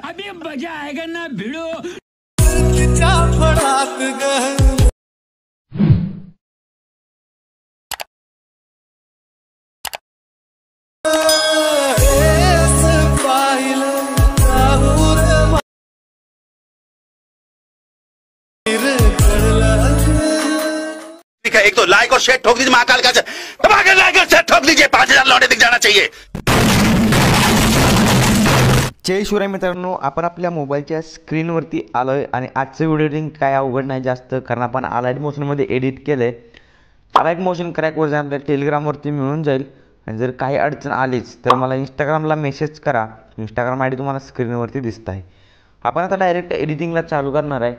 अभी मजा आएगा ना भिड़ो। एक तो लाइक और शेयर ठोक दीजिए, महाकाल का दबाकर लाइक और शेयर ठोक दीजिए, 5000 लौटे दिख जाना चाहिए। जय शिवराय मित्रांनो, आपण आपल्या मोबाईलच्या स्क्रीनवरती आलो आहे आणि आजचं व्हिडिओ एडिटिंग काय अवघड नाही जास्त, कारण आपण अलाइट मोशनमध्ये एडिट केलं आहे। अलाइट मोशन क्रॅक वर्जन आपल्या टेलिग्रामवरती मिळून जाईल आणि जर काही अडचण आलीच तर मला इंस्टाग्रामला मेसेज करा, इंस्टाग्राम ID तुम्हाला स्क्रीनवरती दिसत आहे। आपण आता डायरेक्ट एडिटिंगला चालू करणार आहे।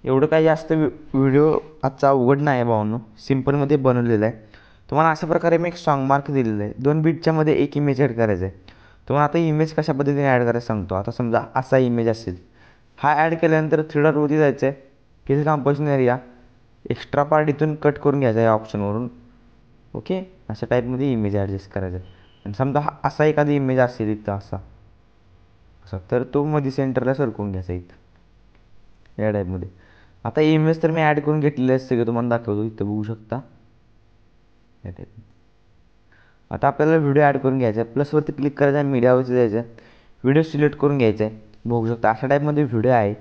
एवढं काही जास्त व्हिडिओ आजचा अवघड नाही आहे भावांनो, सिम्पलमध्ये बनवलेला आहे। तुम्हाला अशा प्रकारे मी एक सॉन्ग मार्क दिलेलं आहे, 2 बीटच्या मध्ये एक इमेज ॲड करायचा आहे। तुम्हाला आता इमेज कशा पद्धतीने ॲड करायचं सांगतो। आता समजा असा इमेज असेल, हा ॲड केल्यानंतर 3 डॉटवरती जायचं आहे, किती कंपोजिशन एरिया एक्स्ट्रा पार्ट इथून कट करून घ्यायचा आहे ऑप्शनवरून। ओके, अशा टाईपमध्ये इमेज ॲडजस्ट करायचा आहे। आणि समजा हा असा एखादी इमेज असेल इथं असा तर तो मध्ये सेंटरला सरकवून घ्यायचा इथं या टाईपमध्ये। आता इमेज तर मी ॲड करून घेतलेले आहे, सगळं तुम्हाला दाखवतो, इथं बघू शकता या टाईप। आता आपल्याला व्हिडिओ ॲड करून घ्यायचा आहे, प्लसवरती क्लिक करायचं आहे, मीडियावरती जायचं आहे, व्हिडिओ सिलेक्ट करून घ्यायचा आहे। बघू शकता अशा टाईपमध्ये व्हिडिओ आहे।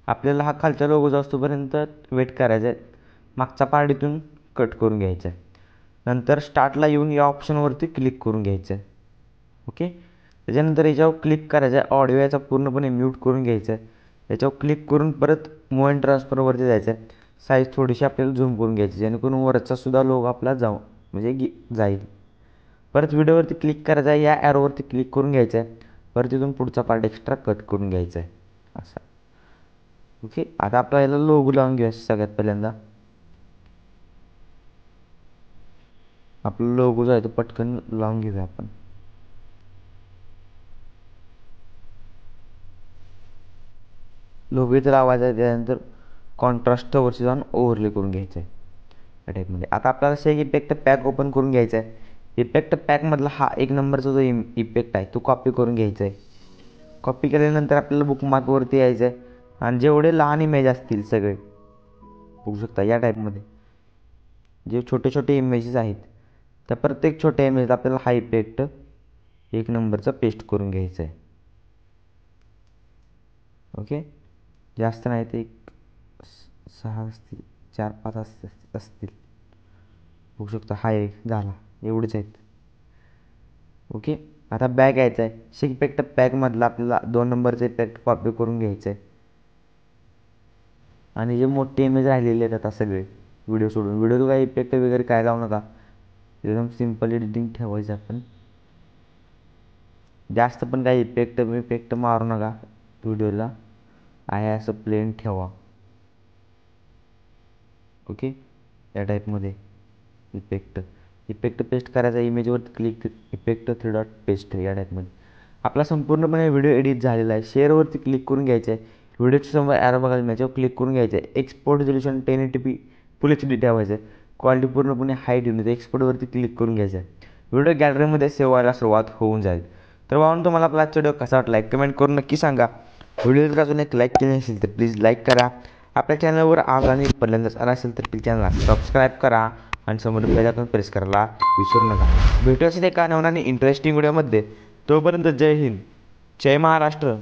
आपल्याला हा खालचा लोगो असतोपर्यंत वेट करायचा आहे, मागचा पार्ट इथून कट करून घ्यायचा आहे। नंतर स्टार्टला येऊन या ऑप्शनवरती क्लिक करून घ्यायचं आहे। ओके, त्याच्यानंतर याच्यावर क्लिक करायचं आहे, ऑडिओ याचा पूर्णपणे म्यूट करून घ्यायचं आहे। याच्यावर क्लिक करून परत मूव अँड ट्रान्सफरवरती जायचं आहे, साईज थोडीशी आपल्याला झूम करून घ्यायची जेणेकरून वरचा सुद्धा लोगो आपला म्हणजे जाईल। परत व्हिडिओवरती क्लिक करायचं आहे, या ॲरोवरती क्लिक करून घ्यायचं आहे, परत तिथून पुढचा पार्ट एक्स्ट्रा कट करून घ्यायचा आहे असा। ओके, आता आपल्याला लोगो लावून घ्यायचं सगळ्यात पहिल्यांदा। आपला लोगो जो आहे तो पटकन लावून घेऊया आपण। लोगो इथं लावायचा आहे, त्यानंतर कॉन्ट्रास्टवरती जाऊन ओव्हरले करून घ्यायचं आहे या टाईपमध्ये। आता आपल्याला सेक इफेक्ट पॅक ओपन करून घ्यायचा आहे। इफेक्ट पॅकमधला हा 1 नंबरचा जो इफेक्ट आहे तो कॉपी करून घ्यायचा आहे। कॉपी केल्यानंतर आपल्याला बुकमार्कवरती यायचं आहे आणि जेवढे लहान इमेज असतील सगळे बघू शकता या टाईपमध्ये, जे छोटे छोटे इमेजेस आहेत त्या प्रत्येक छोट्या इमेजला आपल्याला हा इफेक्ट 1 नंबरचा पेस्ट करून घ्यायचा आहे। ओके, जास्त नाही ते 6 असतील, 4-5 असतील बघू शकता। हा एक झाला, एवढेच आहेत। ओके, आता बॅक यायचं आहे, शेक इफेक्ट पॅकमधला आपल्याला 2 नंबरचा इफेक्ट कॉपी करून घ्यायचं आहे आणि जे मोठे इमेज राहिलेले आहेत आता सगळे व्हिडिओ सोडून, व्हिडिओ काही इफेक्ट वगैरे काय लावू नका, एकदम सिम्पल एडिटिंग ठेवायचं आपण। जास्त पण काही इफेक्ट मारू नका व्हिडिओला, आहे असं प्लेन ठेवा। ओके, या टाईपमध्ये इफेक्ट पेस्ट करायचा, इमेजवरती क्लिक, इफेक्ट 3 डॉट पेस्ट या टाईपमध्ये। आपला संपूर्णपणे व्हिडिओ एडिट झालेला आहे। शेअरवरती क्लिक करून घ्यायचं आहे, व्हिडिओच्या समोर ॲरो बघायला याच्यावर क्लिक करून घ्यायचं आहे। एक्सपोर्ट रिझोल्यूशन 1080p फुल HD ठेवायचं आहे, क्वालिटी पूर्णपणे हाय ठेवून एक्सपोर्टवरती क्लिक करून घ्यायचं आहे। व्हिडिओ गॅलरीमध्ये सेव्ह व्हायला सुरुवात होऊन जाईल। तर भावांनो, तुम्हाला आपला आजचा व्हिडिओ कसा वाटला कमेंट करून नक्की सांगा। व्हिडिओ जर अजून एक लाईक केली नसेल तर प्लीज लाईक करा। आपल्या चॅनलवर आज आणि पहिल्यांदाच आला असेल तर प्लीज चॅनलला सबस्क्राईब करा आणि समोर बेल आयकॉन प्रेस करायला विसरू नका। भेटू असेल एका नवीन आणि इंटरेस्टिंग व्हिडिओमध्ये, तोपर्यंत जय हिंद, जय महाराष्ट्र।